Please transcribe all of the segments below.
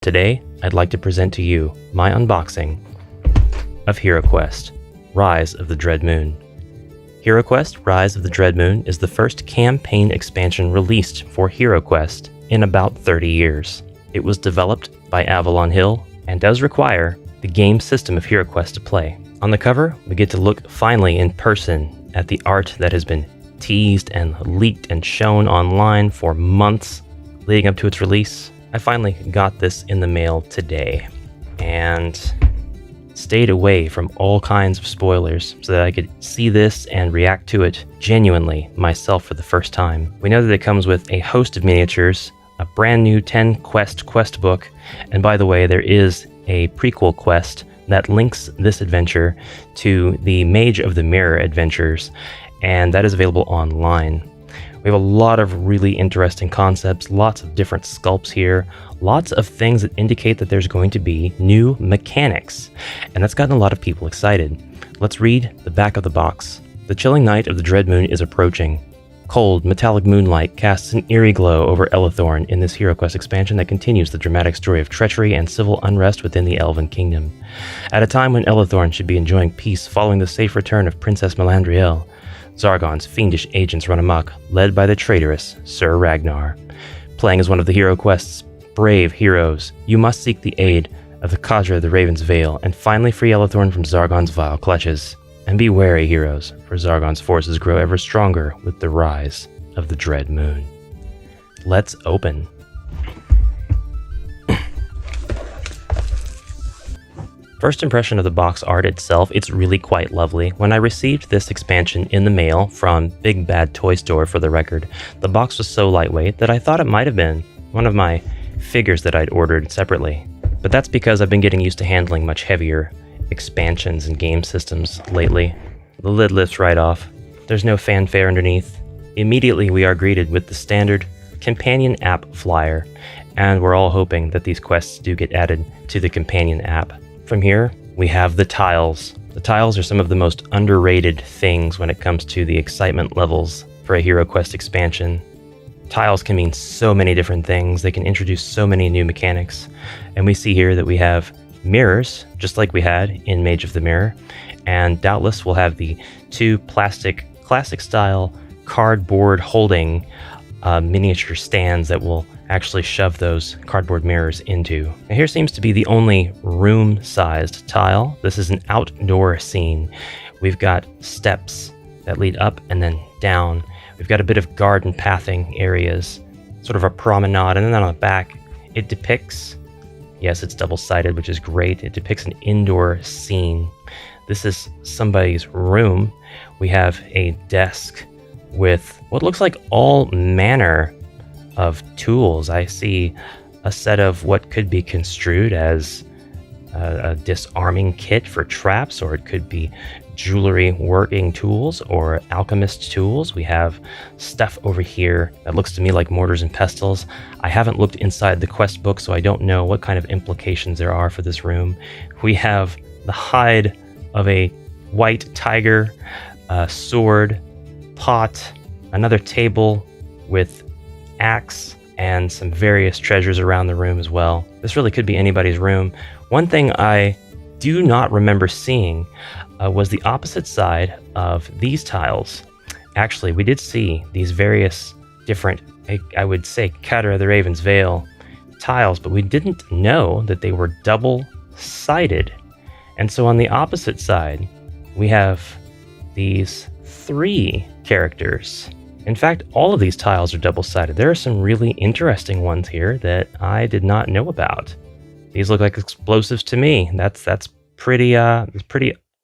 Today, I'd like to present to you my unboxing of HEROQUEST, Rise of the Dread Moon. HEROQUEST, Rise of the Dread Moon is the first campaign expansion released for HEROQUEST in about 30 years. It was developed by Avalon Hill and does require the game system of HEROQUEST to play. On the cover, we get to look finally in person at the art that has been teased and leaked and shown online for months leading up to its release. I finally got this in the mail today and stayed away from all kinds of spoilers so that I could see this and react to it genuinely myself for the first time. We know that it comes with a host of miniatures, a brand new 10 quest book, and by the way, there is a prequel quest that links this adventure to the Mage of the Mirror adventures, and that is available online. We have a lot of really interesting concepts, lots of different sculpts here, lots of things that indicate that there's going to be new mechanics, and that's gotten a lot of people excited. Let's read the back of the box. The chilling night of the Dread Moon is approaching. Cold, metallic moonlight casts an eerie glow over Elithorn in this HEROQUEST expansion that continues the dramatic story of treachery and civil unrest within the Elven Kingdom. At a time when Elithorn should be enjoying peace following the safe return of Princess Melandriel, Zargon's fiendish agents run amok, led by the traitorous Sir Ragnar. Playing as one of the HEROQUEST's brave heroes, you must seek the aid of the Cadre of the Raven's Veil and finally free Elithorn from Zargon's vile clutches. And be wary, heroes, for Zargon's forces grow ever stronger with the rise of the Dread Moon. Let's open. First impression of the box art itself, it's really quite lovely. When I received this expansion in the mail from Big Bad Toy Store, for the record, the box was so lightweight that I thought it might have been one of my figures that I'd ordered separately. But that's because I've been getting used to handling much heavier expansions and game systems lately. The lid lifts right off. There's no fanfare underneath. Immediately we are greeted with the standard companion app flyer, and we're all hoping that these quests do get added to the companion app. From here, we have the tiles. The tiles are some of the most underrated things when it comes to the excitement levels for a HEROQUEST expansion. Tiles can mean so many different things. They can introduce so many new mechanics. And we see here that we have mirrors, just like we had in Mage of the Mirror, and doubtless we'll have the two plastic, classic-style cardboard holding miniature stands that will actually shove those cardboard mirrors into. Now here seems to be the only room-sized tile. This is an outdoor scene. We've got steps that lead up and then down. We've got a bit of garden pathing areas, sort of a promenade, and then on the back it depicts, yes, it's double-sided, which is great, it depicts an indoor scene. This is somebody's room. We have a desk with what looks like all manner of tools. I see a set of what could be construed as a disarming kit for traps, or it could be jewelry working tools or alchemist tools. We have stuff over here that looks to me like mortars and pestles. I haven't looked inside the quest book, so I don't know what kind of implications there are for this room. We have the hide of a white tiger, a sword, pot, another table with axe, and some various treasures around the room as well. This really could be anybody's room. One thing I do not remember seeing was the opposite side of these tiles. Actually, we did see these various different, I would say, Cadre of the Raven's Veil tiles, but we didn't know that they were double-sided. And so on the opposite side, we have these three characters. In fact, all of these tiles are double-sided. There are some really interesting ones here that I did not know about. These look like explosives to me. That's pretty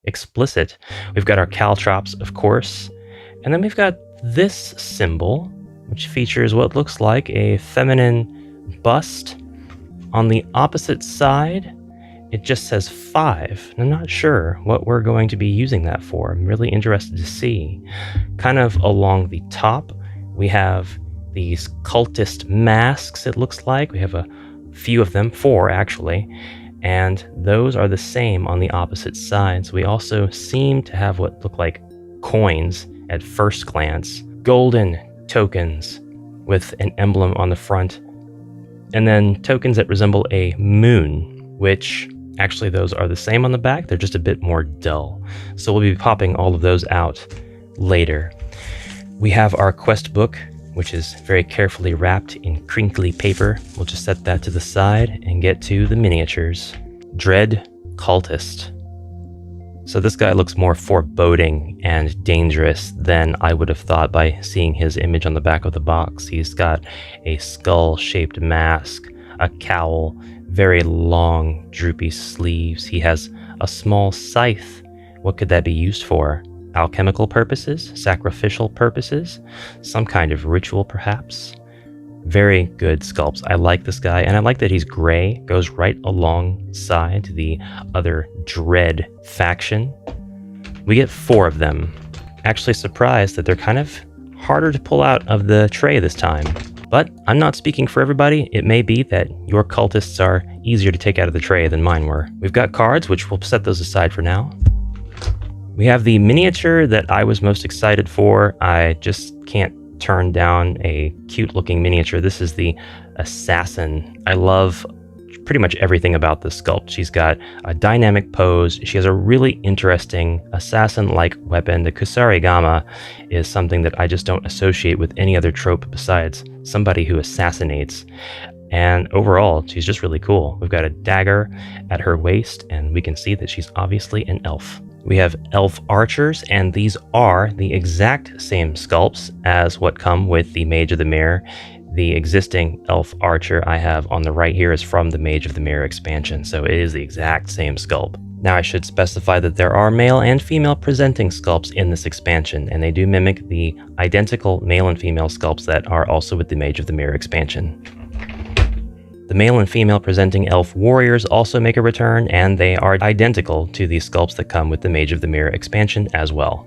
explicit. We've got our caltrops, of course, and then we've got this symbol, which features what looks like a feminine bust. On the opposite side, it just says 5. I'm not sure what we're going to be using that for. I'm really interested to see. Kind of along the top, we have these cultist masks, it looks like. We have a few of them, 4 actually, and those are the same on the opposite sides. We also seem to have what look like coins at first glance, golden tokens with an emblem on the front And then tokens that resemble a moon, which actually those are the same on the back. They're just a bit more dull. So we'll be popping all of those out later. We have our quest book, which is very carefully wrapped in crinkly paper. We'll just set that to the side and get to the miniatures. Dread Cultist. So this guy looks more foreboding and dangerous than I would have thought by seeing his image on the back of the box. He's got a skull-shaped mask, a cowl, very long, droopy sleeves. He has a small scythe. What could that be used for? Alchemical purposes? Sacrificial purposes? Some kind of ritual, perhaps? Very good sculpts. I like this guy, and I like that he's gray, goes right alongside the other Dread faction. We get 4 of them. Actually surprised that they're kind of harder to pull out of the tray this time. But I'm not speaking for everybody. It may be that your cultists are easier to take out of the tray than mine were. We've got cards, which we'll set those aside for now. We have the miniature that I was most excited for. I just can't turn down a cute looking miniature. This is the Assassin. I love pretty much everything about this sculpt. She's got a dynamic pose. She has a really interesting assassin-like weapon. The Kusarigama is something that I just don't associate with any other trope besides somebody who assassinates. And overall, she's just really cool. We've got a dagger at her waist, and we can see that she's obviously an elf. We have elf archers, and these are the exact same sculpts as what come with the Mage of the Mirror. The existing elf archer I have on the right here is from the Mage of the Mirror expansion, so it is the exact same sculpt. Now I should specify that there are male and female presenting sculpts in this expansion, and they do mimic the identical male and female sculpts that are also with the Mage of the Mirror expansion. The male and female presenting elf warriors also make a return, and they are identical to the sculpts that come with the Mage of the Mirror expansion as well.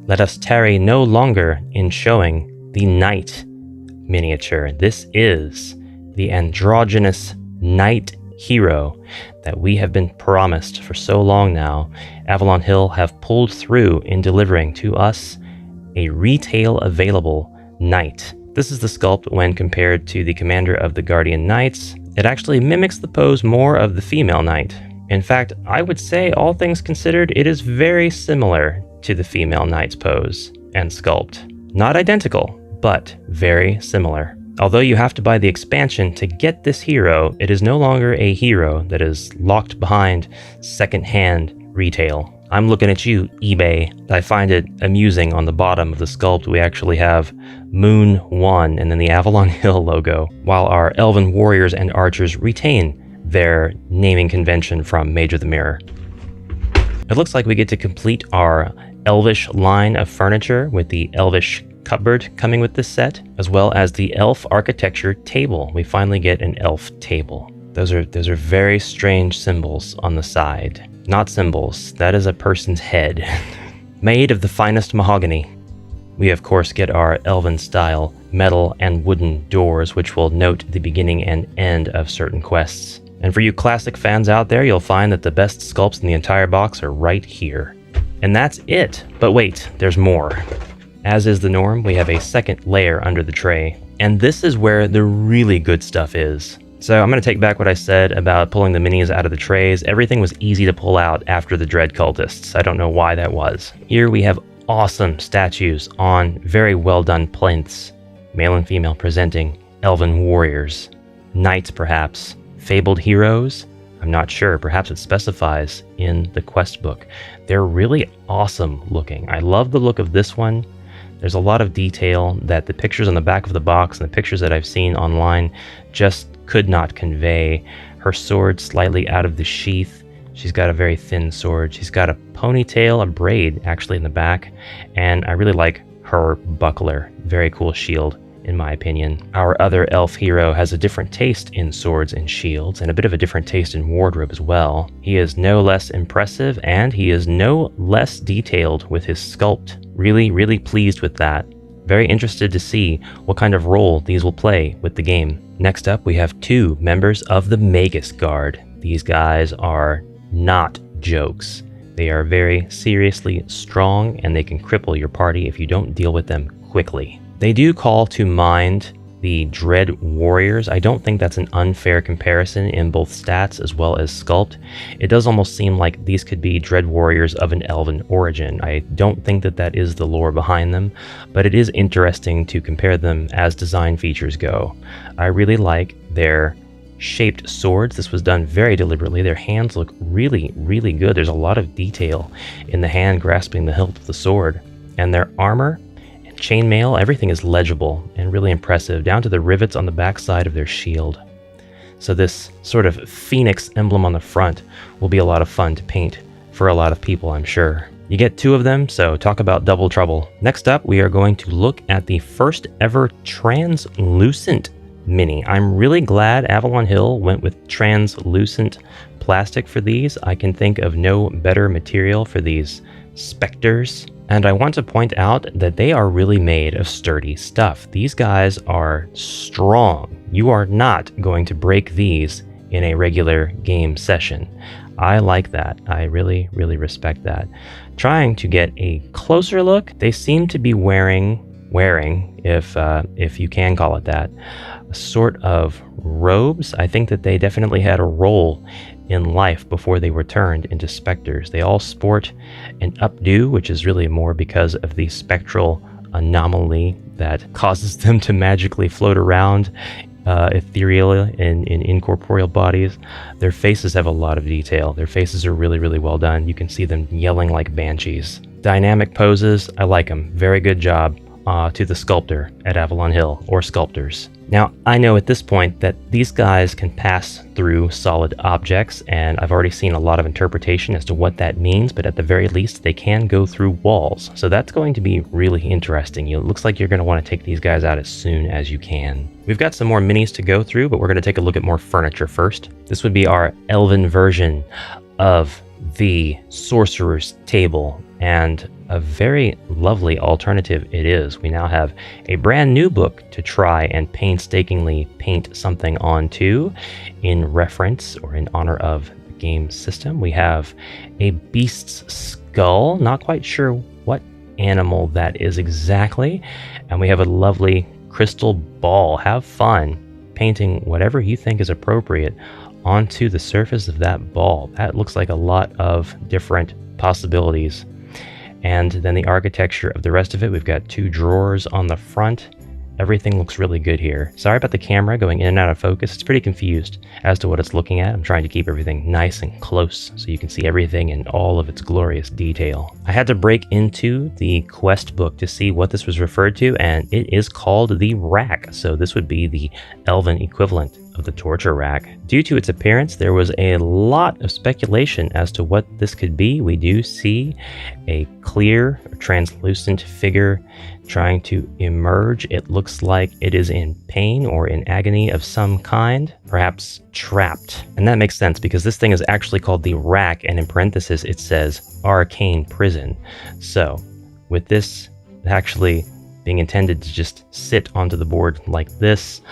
Let us tarry no longer in showing the knight miniature. This is the androgynous knight hero that we have been promised for so long now. Avalon Hill have pulled through in delivering to us a retail available knight. This is the sculpt when compared to the commander of the Guardian Knights. It actually mimics the pose more of the female knight. In fact, I would say, all things considered, it is very similar to the female knight's pose and sculpt. Not identical, but very similar. Although you have to buy the expansion to get this hero, it is no longer a hero that is locked behind second-hand retail. I'm looking at you, eBay. I find it amusing on the bottom of the sculpt we actually have Moon 1 and then the Avalon Hill logo, while our elven warriors and archers retain their naming convention from Mage of the Mirror. It looks like we get to complete our elvish line of furniture with the elvish cupboard coming with this set, as well as the elf architecture table. We finally get an elf table. Those are very strange symbols on the side. Not symbols, that is a person's head. Made of the finest mahogany. We of course get our elven style metal and wooden doors, which will note the beginning and end of certain quests. And for you classic fans out there, you'll find that the best sculpts in the entire box are right here. And that's it. But wait, there's more. As is the norm, we have a second layer under the tray. And this is where the really good stuff is. So I'm going to take back what I said about pulling the minis out of the trays. Everything was easy to pull out after the Dread Cultists. I don't know why that was. Here we have awesome statues on very well done plinths. Male and female presenting elven warriors. Knights perhaps. Fabled heroes? I'm not sure. Perhaps it specifies in the quest book. They're really awesome looking. I love the look of this one. There's a lot of detail that the pictures on the back of the box and the pictures that I've seen online just could not convey. Her sword slightly out of the sheath. She's got a very thin sword. She's got a ponytail, a braid actually in the back. And I really like her buckler. Very cool shield in my opinion. Our other elf hero has a different taste in swords and shields and a bit of a different taste in wardrobe as well. He is no less impressive and he is no less detailed with his sculpt. Really pleased with that. Very interested to see what kind of role these will play with the game. Next up, we have 2 members of the Magus Guard. These guys are not jokes. They are very seriously strong and they can cripple your party if you don't deal with them quickly. They do call to mind the Dread Warriors. I don't think that's an unfair comparison in both stats as well as sculpt. It does almost seem like these could be Dread Warriors of an elven origin. I don't think that that is the lore behind them, but it is interesting to compare them as design features go. I really like their shaped swords. This was done very deliberately. Their hands look really, really good. There's a lot of detail in the hand grasping the hilt of the sword. And their armor and chainmail, everything is legible and really impressive, down to the rivets on the backside of their shield. So this sort of phoenix emblem on the front will be a lot of fun to paint for a lot of people, I'm sure. You get 2 of them, so talk about double trouble. Next up, we are going to look at the first ever translucent mini. I'm really glad Avalon Hill went with translucent plastic for these. I can think of no better material for these specters. And I want to point out that they are really made of sturdy stuff. These guys are strong. You are not going to break these in a regular game session. I like that. I really, really respect that. Trying to get a closer look, they seem to be wearing, if you can call it that, a sort of robes. I think that they definitely had a role in life before they were turned into specters. They all sport an updo, which is really more because of the spectral anomaly that causes them to magically float around ethereal in incorporeal bodies. Their faces have a lot of detail. Their faces are really, really well done. You can see them yelling like banshees. Dynamic poses, I like them. Very good job to the sculptor at Avalon Hill, or sculptors. Now, I know at this point that these guys can pass through solid objects, and I've already seen a lot of interpretation as to what that means, but at the very least, they can go through walls. So that's going to be really interesting. It looks like you're going to want to take these guys out as soon as you can. We've got some more minis to go through, but we're going to take a look at more furniture first. This would be our elven version of the Sorcerer's Table, and a very lovely alternative it is. We now have a brand new book to try and painstakingly paint something onto in reference or in honor of the game system. We have a beast's skull, not quite sure what animal that is exactly, and we have a lovely crystal ball. Have fun painting whatever you think is appropriate onto the surface of that ball. That looks like a lot of different possibilities. And then the architecture of the rest of it, we've got 2 drawers on the front. Everything looks really good here. Sorry about the camera going in and out of focus. It's pretty confused as to what it's looking at. I'm trying to keep everything nice and close so you can see everything in all of its glorious detail. I had to break into the quest book to see what this was referred to, and it is called the rack. So this would be the elven equivalent of the torture rack. Due to its appearance, there was a lot of speculation as to what this could be. We do see a clear, translucent figure trying to emerge. It looks like it is in pain or in agony of some kind, perhaps trapped. And that makes sense because this thing is actually called the rack, and in parentheses it says arcane prison. So with this actually being intended to just sit onto the board like this,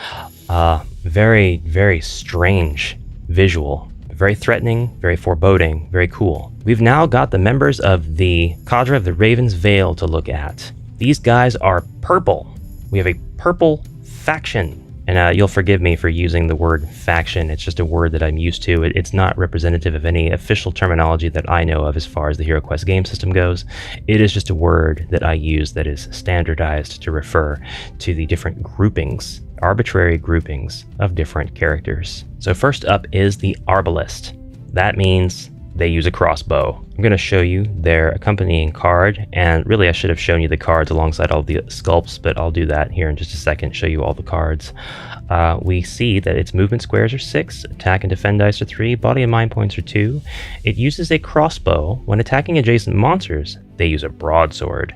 very, very strange visual. Very threatening, very foreboding, very cool. We've now got the members of the Cadre of the Raven's Veil to look at. These guys are purple. We have a purple faction. And you'll forgive me for using the word faction. It's just a word that I'm used to. It's not representative of any official terminology that I know of as far as the HEROQUEST game system goes. It is just a word that I use that is standardized to refer to the different groupings, arbitrary groupings of different characters. So first up is the Arbalist. That means they use a crossbow. I'm going to show you their accompanying card, and really I should have shown you the cards alongside all the sculpts, but I'll do that here in just a second, show you all the cards. We see that its movement squares are 6, attack and defend dice are 3, body and mind points are 2. It uses a crossbow. When attacking adjacent monsters, they use a broadsword.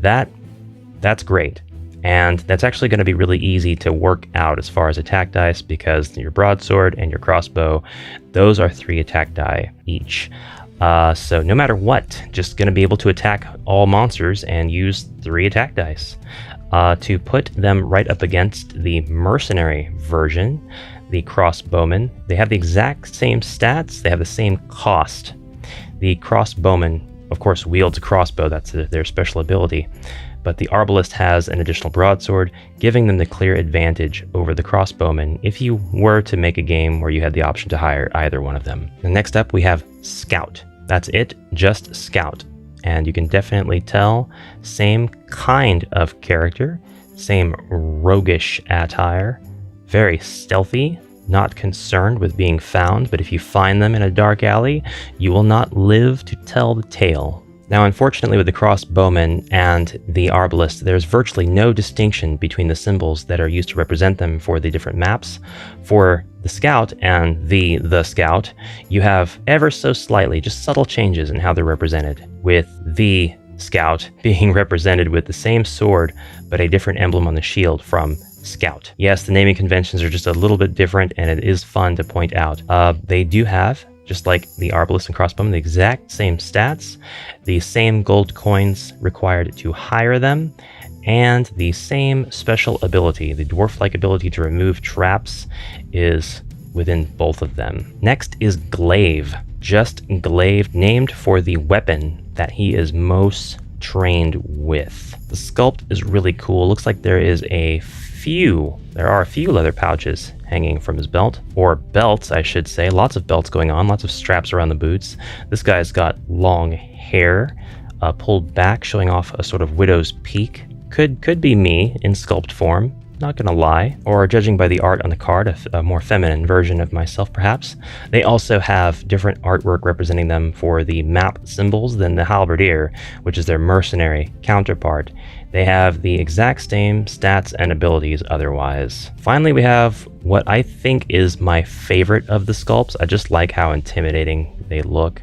That's great. And that's actually going to be really easy to work out as far as attack dice, because your broadsword and your crossbow, those are 3 attack die each. So no matter what, just going to be able to attack all monsters and use 3 attack dice. To put them right up against the mercenary version, the crossbowmen, they have the exact same stats, they have the same cost. The crossbowman, of course, wields a crossbow, that's their special ability. but the Arbalist has an additional broadsword, giving them the clear advantage over the crossbowmen if you were to make a game where you had the option to hire either one of them. And next up, we have Scout. That's it, just Scout. And you can definitely tell, same kind of character, same roguish attire, very stealthy, not concerned with being found, but if you find them in a dark alley, you will not live to tell the tale. Now, unfortunately, with the crossbowmen and the Arbalist, there's virtually no distinction between the symbols that are used to represent them for the different maps. For the Scout and the Scout, you have ever so slightly, just subtle changes in how they're represented, with the Scout being represented with the same sword, but a different emblem on the shield from Scout. Yes, the naming conventions are just a little bit different, and it is fun to point out. They do have, just like the Arbalist and crossbowmen, the exact same stats, the same gold coins required to hire them, and the same special ability. The dwarf-like ability to remove traps is within both of them. Next is Glaive. Just Glaive, named for the weapon that he is most trained with. The sculpt is really cool. Looks like there are a few leather pouches hanging from his belt, or belts, I should say. Lots of belts going on, lots of straps around the boots. This guy's got long hair, pulled back, showing off a sort of widow's peak. Could be me in sculpt form, not gonna lie. Or judging by the art on the card, a more feminine version of myself, perhaps. They also have different artwork representing them for the map symbols than the halberdier, which is their mercenary counterpart. They have the exact same stats and abilities otherwise. Finally, we have what I think is my favorite of the sculpts. I just like how intimidating they look.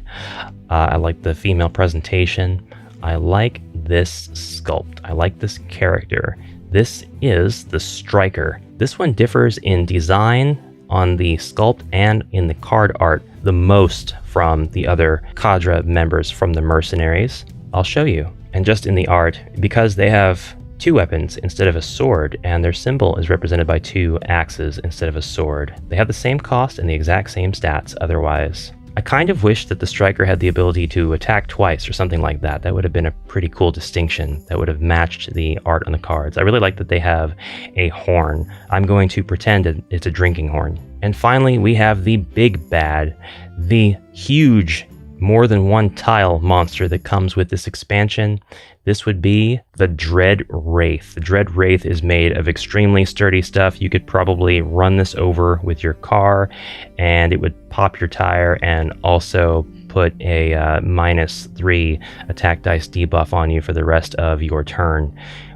I like the female presentation. I like this sculpt. I like this character. This is the Striker. This one differs in design on the sculpt and in the card art the most from the other Cadre members from the mercenaries. I'll show you. And just in the art, because they have two weapons instead of a sword, and their symbol is represented by two axes instead of a sword, they have the same cost and the exact same stats otherwise. I kind of wish that the Striker had the ability to attack twice or something like that. That would have been a pretty cool distinction that would have matched the art on the cards. I really like that they have a horn. I'm going to pretend that it's a drinking horn. And finally, we have the big bad, the huge, more than one tile monster that comes with this expansion. This would be the Dread Wraith. The Dread Wraith is made of extremely sturdy stuff. You could probably run this over with your car and it would pop your tire and also put a -3 attack dice debuff on you for the rest of your turn.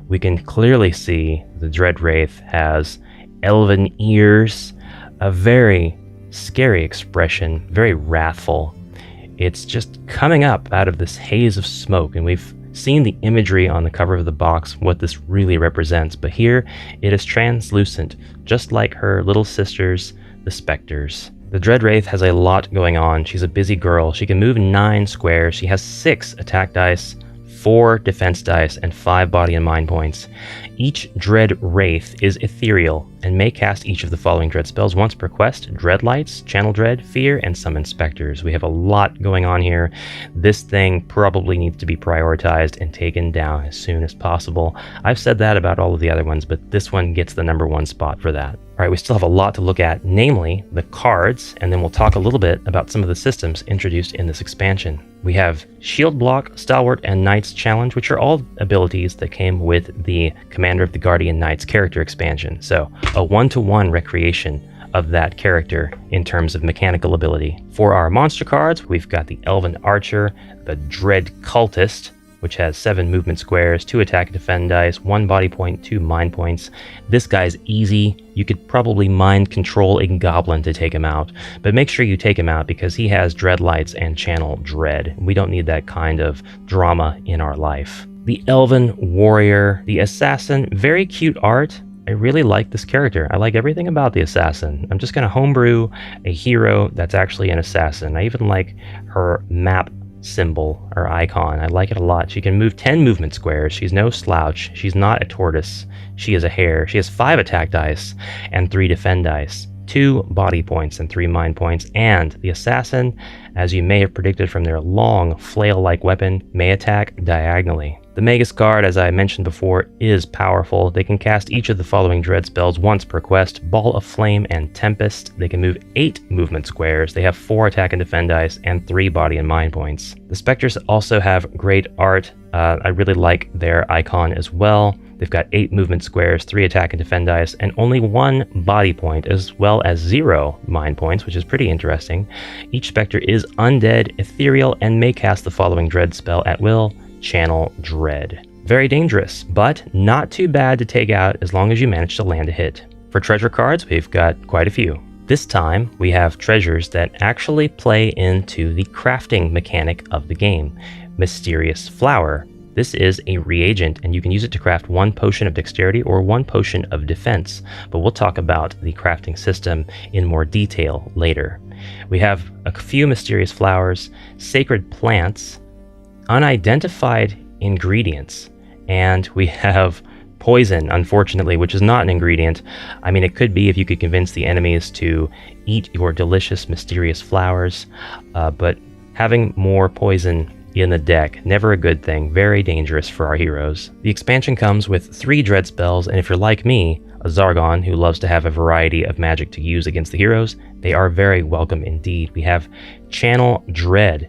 We can clearly see the Dread Wraith has elven ears, a very scary expression, very wrathful. It's just coming up out of this haze of smoke, and we've seen the imagery on the cover of the box, what this really represents, but here it is translucent, just like her little sisters, the Spectres. The Dread Wraith has a lot going on. She's a busy girl. She can move 9 squares. She has 6 attack dice, 4 defense dice, and 5 body and mind points. Each Dread Wraith is ethereal and may cast each of the following dread spells once per quest: Dread Lights, Channel Dread, Fear, and Summon Specters. We have a lot going on here. This thing probably needs to be prioritized and taken down as soon as possible. I've said that about all of the other ones, but this one gets the #1 spot for that. All right, we still have a lot to look at, namely the cards, and then we'll talk a little bit about some of the systems introduced in this expansion. We have Shield Block, Stalwart, and Knight's Challenge, which are all abilities that came with the Commander of the Guardian Knights character expansion. So a 1-to-1 recreation of that character in terms of mechanical ability. For our monster cards, we've got the Elven Archer, the Dread Cultist, which has 7 movement squares, 2 attack and defend dice, 1 body point, 2 mind points. This guy's easy. You could probably mind control a goblin to take him out, but make sure you take him out because he has Dread Lights and Channel Dread. We don't need that kind of drama in our life. The Elven Warrior, the Assassin, very cute art. I really like this character. I like everything about the Assassin. I'm just gonna homebrew a hero that's actually an assassin. I even like her map symbol or icon. I like it a lot. She can move 10 movement squares. She's no slouch. She's not a tortoise. She is a hare. She has 5 attack dice and 3 defend dice, 2 body points and 3 mind points, and the assassin, as you may have predicted from their long flail-like weapon, may attack diagonally. The Magus card, as I mentioned before, is powerful. They can cast each of the following dread spells once per quest: Ball of Flame and Tempest. They can move 8 movement squares. They have 4 attack and defend dice and 3 body and mind points. The Spectres also have great art. I really like their icon as well. They've got 8 movement squares, 3 attack and defend dice, and only 1 body point, as well as 0 mind points, which is pretty interesting. Each Spectre is undead, ethereal, and may cast the following dread spell at will: Channel Dread. Very dangerous, but not too bad to take out as long as you manage to land a hit. For treasure cards, we've got quite a few. This time, we have treasures that actually play into the crafting mechanic of the game. Mysterious Flower. This is a reagent, and you can use it to craft 1 potion of dexterity or 1 potion of defense, but we'll talk about the crafting system in more detail later. We have a few mysterious flowers, sacred plants, unidentified ingredients, and we have poison, unfortunately, which is not an ingredient. I mean, it could be if you could convince the enemies to eat your delicious mysterious flowers, but having more poison in the deck, never a good thing, very dangerous for our heroes. The expansion comes with 3 dread spells, and if you're like me, a Zargon who loves to have a variety of magic to use against the heroes, they are very welcome indeed. We have Channel Dread.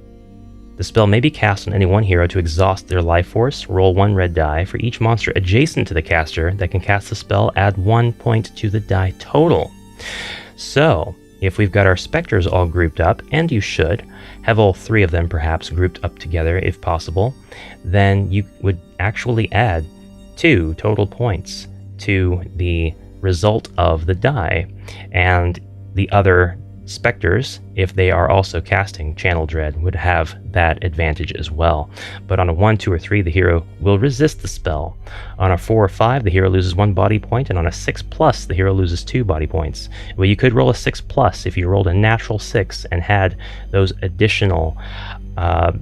The spell may be cast on any one hero to exhaust their life force. Roll 1 red die. For each monster adjacent to the caster that can cast the spell, add 1 point to the die total. So, if we've got our Spectres all grouped up, and you should have all 3 of them perhaps grouped up together if possible, then you would actually add 2 total points to the result of the die. And the other Spectres, if they are also casting Channel Dread, would have that advantage as well. But on a 1, 2, or 3, the hero will resist the spell. On a 4 or 5, the hero loses 1 body point, and on a 6+, the hero loses 2 body points. Well, you could roll a 6+ if you rolled a natural 6 and had those additional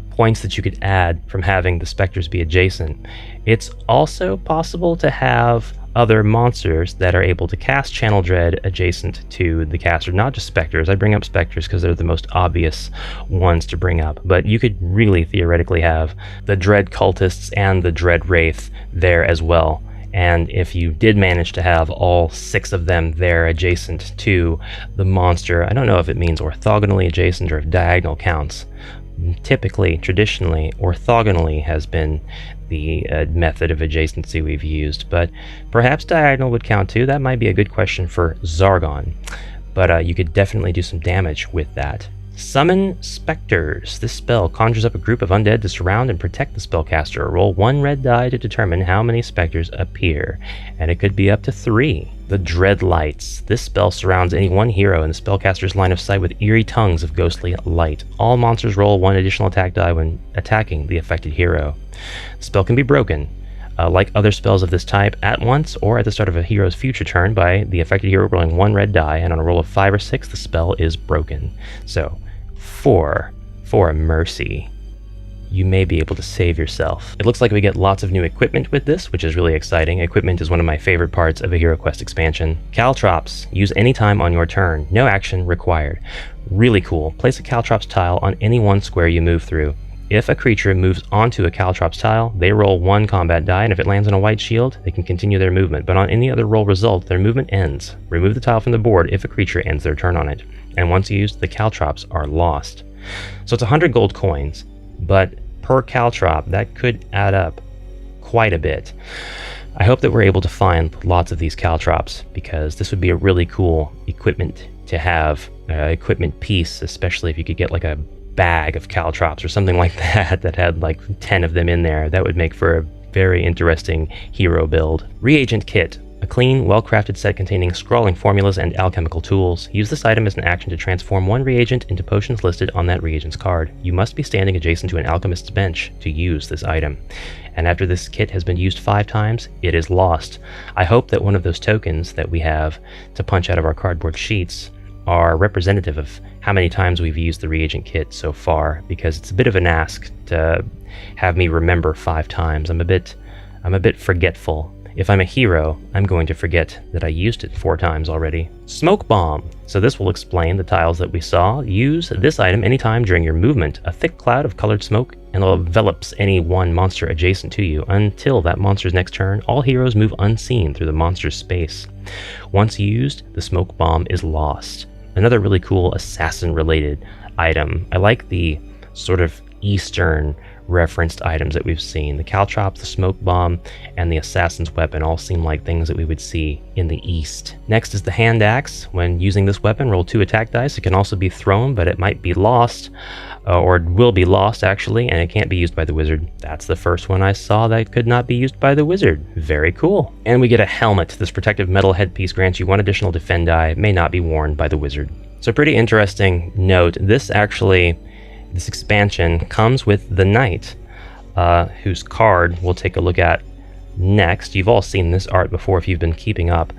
points that you could add from having the Spectres be adjacent. It's also possible to have other monsters that are able to cast Channel Dread adjacent to the caster, not just Spectres. I bring up Spectres because they're the most obvious ones to bring up, but you could really theoretically have the Dread Cultists and the Dread Wraith there as well. And if you did manage to have all 6 of them there adjacent to the monster, I don't know if it means orthogonally adjacent or if diagonal counts. Typically, traditionally, orthogonally has been the method of adjacency we've used, but perhaps diagonal would count too. That might be a good question for Zargon, but you could definitely do some damage with that. Summon Spectres. This spell conjures up a group of undead to surround and protect the spellcaster. Roll 1 red die to determine how many Spectres appear, and it could be up to 3. The Dread Lights. This spell surrounds any one hero in the spellcaster's line of sight with eerie tongues of ghostly light. All monsters roll 1 additional attack die when attacking the affected hero. The spell can be broken, like other spells of this type, at once or at the start of a hero's future turn by the affected hero rolling 1 red die, and on a roll of 5 or 6, the spell is broken. So, 4 for mercy. You may be able to save yourself. It looks like we get lots of new equipment with this, which is really exciting. Equipment is one of my favorite parts of a HeroQuest expansion. Caltrops. Use any time on your turn. No action required. Really cool. Place a Caltrops tile on any one square you move through. If a creature moves onto a Caltrops tile, they roll 1 combat die, and if it lands on a white shield, they can continue their movement. But on any other roll result, their movement ends. Remove the tile from the board if a creature ends their turn on it. And once used, the Caltrops are lost. So it's 100 gold coins, but per Caltrop, that could add up quite a bit. I hope that we're able to find lots of these Caltrops, because this would be a really cool equipment to have, equipment piece, especially if you could get like a bag of Caltrops or something like that that had like 10 of them in there. That would make for a very interesting hero build. Reagent Kit. A clean, well-crafted set containing scrawling formulas and alchemical tools. Use this item as an action to transform 1 reagent into potions listed on that reagent's card. You must be standing adjacent to an alchemist's bench to use this item. And after this kit has been used 5 times, it is lost. I hope that one of those tokens that we have to punch out of our cardboard sheets are representative of how many times we've used the reagent kit so far, because it's a bit of an ask to have me remember 5 times. I'm a bit forgetful If I'm a hero, I'm going to forget that I used it 4 times already. Smoke Bomb. So this will explain the tiles that we saw. Use this item anytime during your movement. A thick cloud of colored smoke envelops any one monster adjacent to you. Until that monster's next turn, all heroes move unseen through the monster's space. Once used, the Smoke Bomb is lost. Another really cool assassin-related item. I like the sort of Eastern referenced items that we've seen. The caltrops, the smoke bomb, and the assassin's weapon all seem like things that we would see in the East. Next is the hand axe. When using this weapon, roll 2 attack dice. It can also be thrown, but it might be lost, or will be lost actually, and it can't be used by the wizard. That's the first one I saw that could not be used by the wizard. Very cool. And we get a helmet. This protective metal headpiece grants you 1 additional defend die, may not be worn by the wizard. So pretty interesting note. This expansion comes with the knight, whose card we'll take a look at next. You've all seen this art before if you've been keeping up,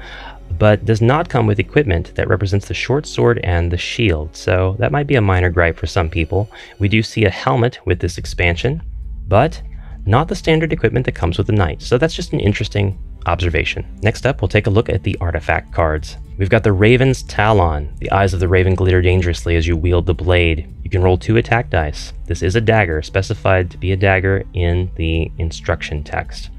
but does not come with equipment that represents the short sword and the shield, so that might be a minor gripe for some people. We do see a helmet with this expansion, but not the standard equipment that comes with the knight, so that's just an interesting observation. Next up, we'll take a look at the artifact cards. We've got the Raven's Talon. The eyes of the raven glitter dangerously as you wield the blade. You can roll 2 attack dice. This is a dagger, specified to be a dagger in the instruction text.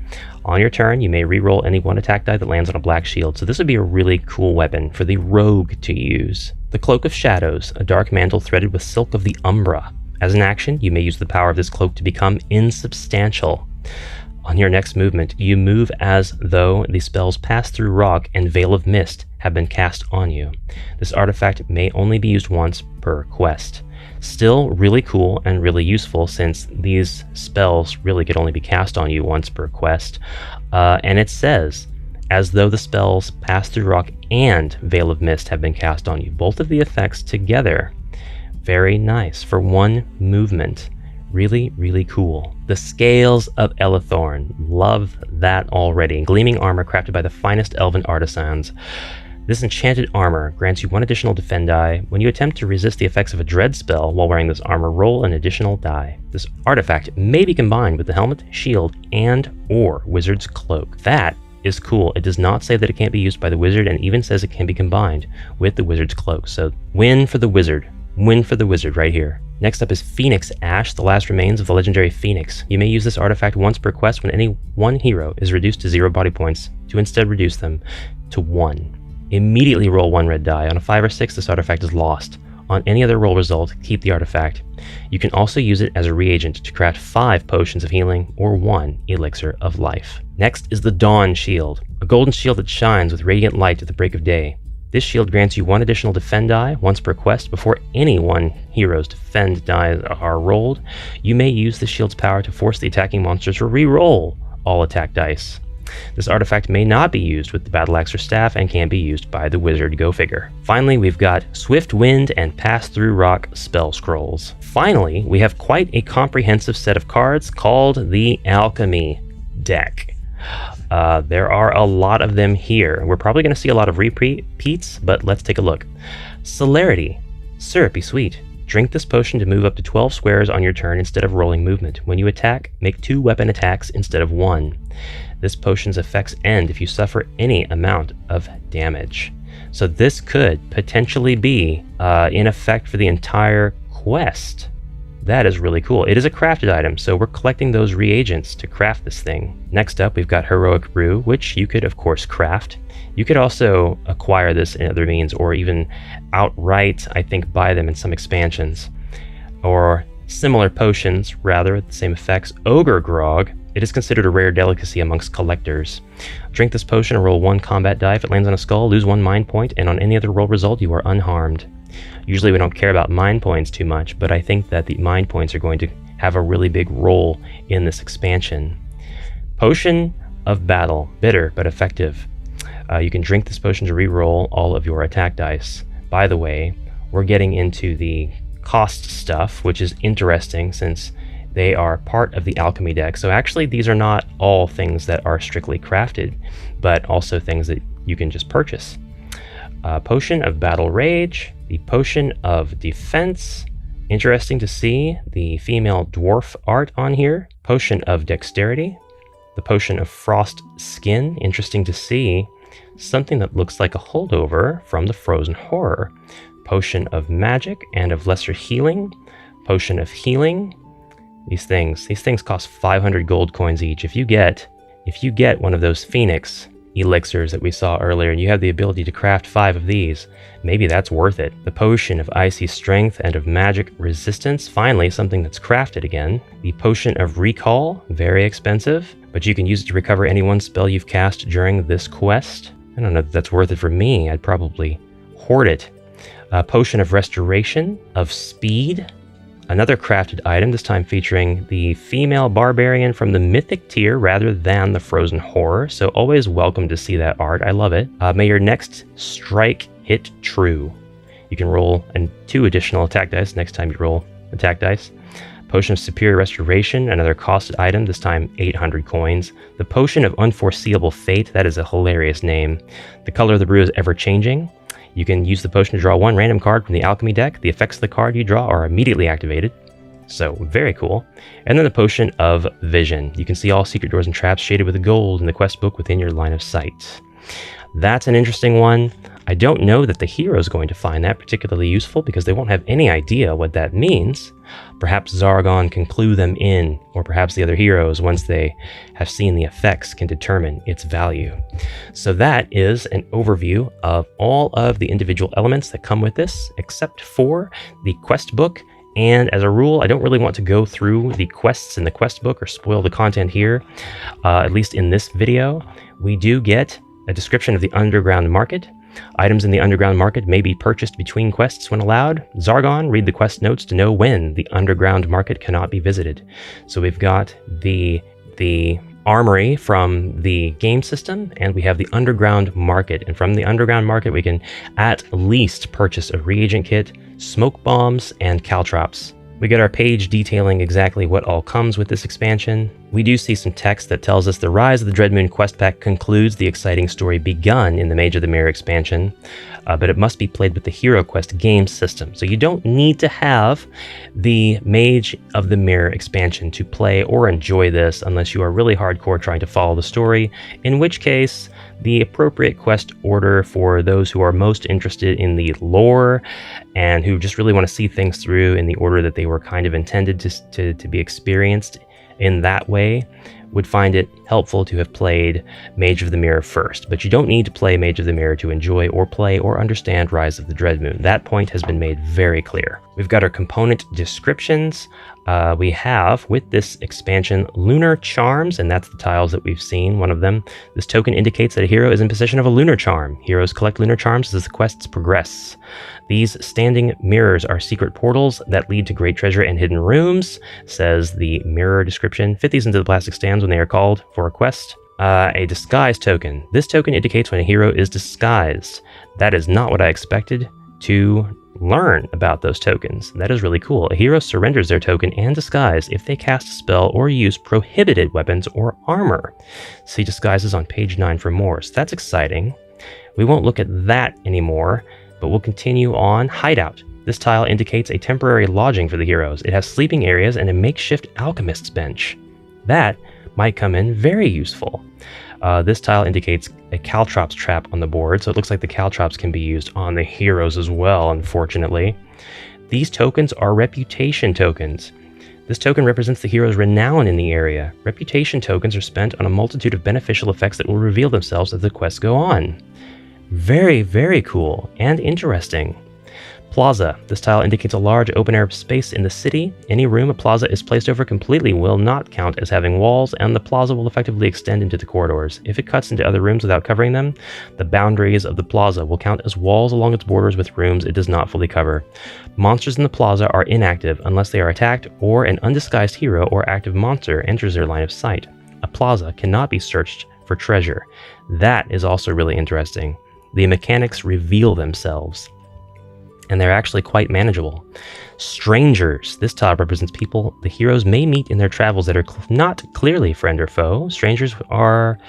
On your turn, you may re-roll any 1 attack die that lands on a black shield, so this would be a really cool weapon for the rogue to use. The Cloak of Shadows, a dark mantle threaded with silk of the Umbra. As an action, you may use the power of this cloak to become insubstantial. On your next movement, you move as though the spells Pass Through Rock and Veil of Mist have been cast on you. This artifact may only be used once per quest. Still really cool and really useful, since these spells really could only be cast on you once per quest. And it says, as though the spells Pass Through Rock and Veil of Mist have been cast on you. Both of the effects together. Very nice for 1 movement. Really, really cool. The Scales of Elithorn. Love that already. Gleaming armor crafted by the finest elven artisans. This enchanted armor grants you 1 additional defend die. When you attempt to resist the effects of a dread spell while wearing this armor, roll an additional die. This artifact may be combined with the helmet, shield, and or wizard's cloak. That is cool. It does not say that it can't be used by the wizard, and even says it can be combined with the wizard's cloak. So win for the wizard. Win for the wizard right here. Next up is Phoenix Ash, the last remains of the legendary Phoenix. You may use this artifact once per quest when any one hero is reduced to 0 body points, to instead reduce them to 1. Immediately roll 1 red die. On a 5 or 6, this artifact is lost. On any other roll result, keep the artifact. You can also use it as a reagent to craft 5 potions of healing or 1 elixir of life. Next is the Dawn Shield, a golden shield that shines with radiant light at the break of day. This shield grants you 1 additional defend die once per quest. Before any one hero's defend die are rolled, you may use the shield's power to force the attacking monster to re-roll all attack dice. This artifact may not be used with the battle axe or staff and can be used by the wizard, go figure. Finally, we've got Swift Wind and Pass Through Rock spell scrolls. Finally, we have quite a comprehensive set of cards called the Alchemy deck. There are a lot of them here. We're probably going to see a lot of repeats, but let's take a look. Celerity. Syrupy sweet. Drink this potion to move up to 12 squares on your turn instead of rolling movement. When you attack, make 2 weapon attacks instead of 1. This potion's effects end if you suffer any amount of damage. So this could potentially be in effect for the entire quest. That is really cool. It is a crafted item, so we're collecting those reagents to craft this thing. Next up, we've got Heroic Brew, which you could, of course, craft. You could also acquire this in other means, or even outright, I think, buy them in some expansions. Or similar potions, rather, with the same effects. Ogre Grog. It is considered a rare delicacy amongst collectors. Drink this potion and roll 1 combat die. If it lands on a skull, lose 1 mind point, and on any other roll result, you are unharmed. Usually we don't care about mind points too much, but I think that the mind points are going to have a really big role in this expansion. Potion of Battle. Bitter, but effective. You can drink this potion to re-roll all of your attack dice. By the way, we're getting into the cost stuff, which is interesting since they are part of the Alchemy deck. So actually, these are not all things that are strictly crafted, but also things that you can just purchase. Potion of Battle Rage, the Potion of Defense. Interesting to see the female dwarf art on here. Potion of Dexterity, The Potion of Frost Skin, interesting to see. Something that looks like a holdover from the Frozen Horror. Potion of Magic and of Lesser Healing. Potion of Healing. These things cost 500 gold coins each. If you get one of those Phoenix elixirs that we saw earlier and you have the ability to craft 5 of these, maybe that's worth it. The Potion of Icy Strength and of Magic Resistance, finally something that's crafted again. The Potion of Recall, very expensive, but you can use it to recover any one spell you've cast during this quest. I don't know if that's worth it for me. I'd probably hoard it. Potion of Restoration, of Speed. Another crafted item, this time featuring the female barbarian from the mythic tier rather than the Frozen Horror. So always welcome to see that art. I love it. May your next strike hit true. You can roll 2 additional attack dice next time you roll attack dice. Potion of Superior Restoration, another costed item, this time 800 coins. The Potion of Unforeseeable Fate, that is a hilarious name. The color of the brew is ever-changing. You can use the potion to draw 1 random card from the Alchemy deck. The effects of the card you draw are immediately activated. So, very cool. And then the Potion of Vision. You can see all secret doors and traps shaded with gold in the quest book within your line of sight. That's an interesting one. I don't know that the hero is going to find that particularly useful because they won't have any idea what that means. Perhaps Zargon can clue them in, or perhaps the other heroes, once they have seen the effects, can determine its value. So that is an overview of all of the individual elements that come with this, except for the quest book. And as a rule, I don't really want to go through the quests in the quest book or spoil the content here, at least in this video. We do get a description of the underground market. Items in the underground market may be purchased between quests when allowed. Zargon, read the quest notes to know when the underground market cannot be visited. So we've got the armory from the game system, and we have the underground market. And from the underground market, we can at least purchase a reagent kit, smoke bombs, and caltrops. We get our page detailing exactly what all comes with this expansion. We do see some text that tells us the Rise of the Dreadmoon quest pack concludes the exciting story begun in the Mage of the Mirror expansion, but it must be played with the HEROQUEST game system. So you don't need to have the Mage of the Mirror expansion to play or enjoy this unless you are really hardcore trying to follow the story, in which case the appropriate quest order for those who are most interested in the lore and who just really want to see things through in the order that they were kind of intended to be experienced in that way would find it helpful to have played Mage of the Mirror first. But you don't need to play Mage of the Mirror to enjoy or play or understand Rise of the Dreadmoon. That point has been made very clear. We've got our component descriptions. We have, with this expansion, Lunar Charms, and that's the tiles that we've seen, one of them. This token indicates that a hero is in possession of a Lunar Charm. Heroes collect Lunar Charms as the quests progress. These standing mirrors are secret portals that lead to great treasure and hidden rooms, says the mirror description. Fit these into the plastic stands when they are called for a quest. A disguise token. This token indicates when a hero is disguised. That is not what I expected to learn about those tokens. That is really cool. A hero surrenders their token and disguise if they cast a spell or use prohibited weapons or armor. See disguises on page 9 for more. So that's exciting. We won't look at that anymore, but we'll continue on. Hideout. This tile indicates a temporary lodging for the heroes. It has sleeping areas and a makeshift alchemist's bench. That might come in very useful. This tile indicates a caltrops trap on the board, so it looks like the caltrops can be used on the heroes as well, unfortunately. These tokens are reputation tokens. This token represents the hero's renown in the area. Reputation tokens are spent on a multitude of beneficial effects that will reveal themselves as the quests go on. Very, very cool and interesting. Plaza. This tile indicates a large open-air space in the city. Any room a plaza is placed over completely will not count as having walls, and the plaza will effectively extend into the corridors. If it cuts into other rooms without covering them, the boundaries of the plaza will count as walls along its borders with rooms it does not fully cover. Monsters in the plaza are inactive unless they are attacked or an undisguised hero or active monster enters their line of sight. A plaza cannot be searched for treasure. That is also really interesting. The mechanics reveal themselves, and they're actually quite manageable. Strangers. This tile represents people the heroes may meet in their travels that are not clearly friend or foe. Strangers are,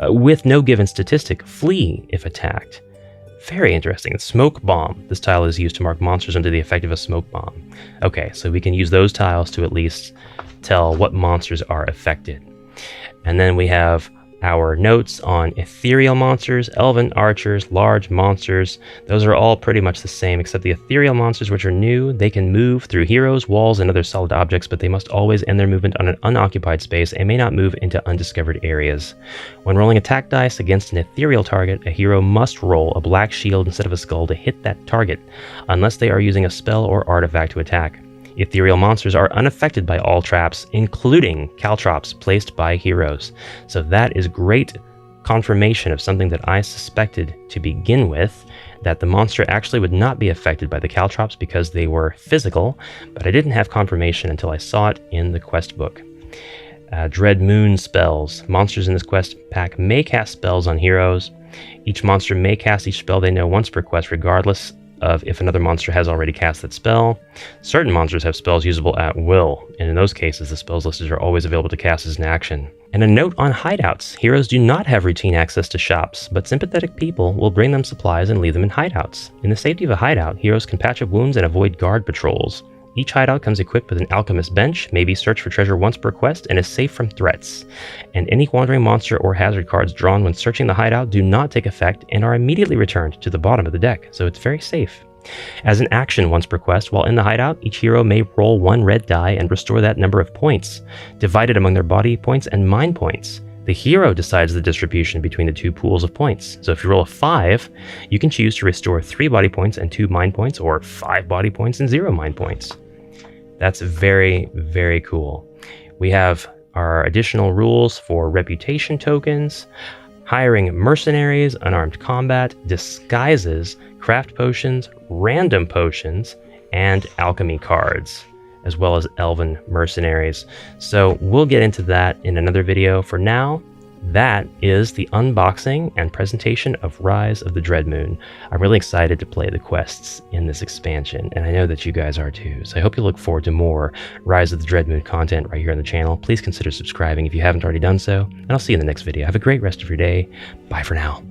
with no given statistic, flee if attacked. Very interesting. Smoke bomb. This tile is used to mark monsters under the effect of a smoke bomb. Okay, so we can use those tiles to at least tell what monsters are affected. And then we have our notes on ethereal monsters, elven archers, large monsters. Those are all pretty much the same, except the ethereal monsters, which are new. They can move through heroes, walls, and other solid objects, but they must always end their movement on an unoccupied space and may not move into undiscovered areas. When rolling attack dice against an ethereal target, a hero must roll a black shield instead of a skull to hit that target, unless they are using a spell or artifact to attack. Ethereal monsters are unaffected by all traps, including caltrops placed by heroes. So that is great confirmation of something that I suspected to begin with, that the monster actually would not be affected by the caltrops because they were physical, but I didn't have confirmation until I saw it in the quest book. Dread Moon spells. Monsters in this quest pack may cast spells on heroes. Each monster may cast each spell they know once per quest, regardless of if another monster has already cast that spell. Certain monsters have spells usable at will, and in those cases the spells listed are always available to cast as an action. And a note on hideouts. Heroes do not have routine access to shops, but sympathetic people will bring them supplies and leave them in hideouts. In the safety of a hideout, heroes can patch up wounds and avoid guard patrols. Each hideout comes equipped with an alchemist bench, may be searched for treasure once per quest, and is safe from threats. And any wandering monster or hazard cards drawn when searching the hideout do not take effect and are immediately returned to the bottom of the deck, so it's very safe. As an action once per quest, while in the hideout, each hero may roll 1 red die and restore that number of points, divided among their body points and mind points. The hero decides the distribution between the 2 pools of points. So if you roll a 5, you can choose to restore 3 body points and 2 mind points, or 5 body points and 0 mind points. That's very, very cool. We have our additional rules for reputation tokens, hiring mercenaries, unarmed combat, disguises, craft potions, random potions, and alchemy cards, as well as elven mercenaries. So we'll get into that in another video. For now, that is the unboxing and presentation of Rise of the Dreadmoon. I'm really excited to play the quests in this expansion, and I know that you guys are too. So I hope you look forward to more Rise of the Dreadmoon content right here on the channel. Please consider subscribing if you haven't already done so, and I'll see you in the next video. Have a great rest of your day. Bye for now.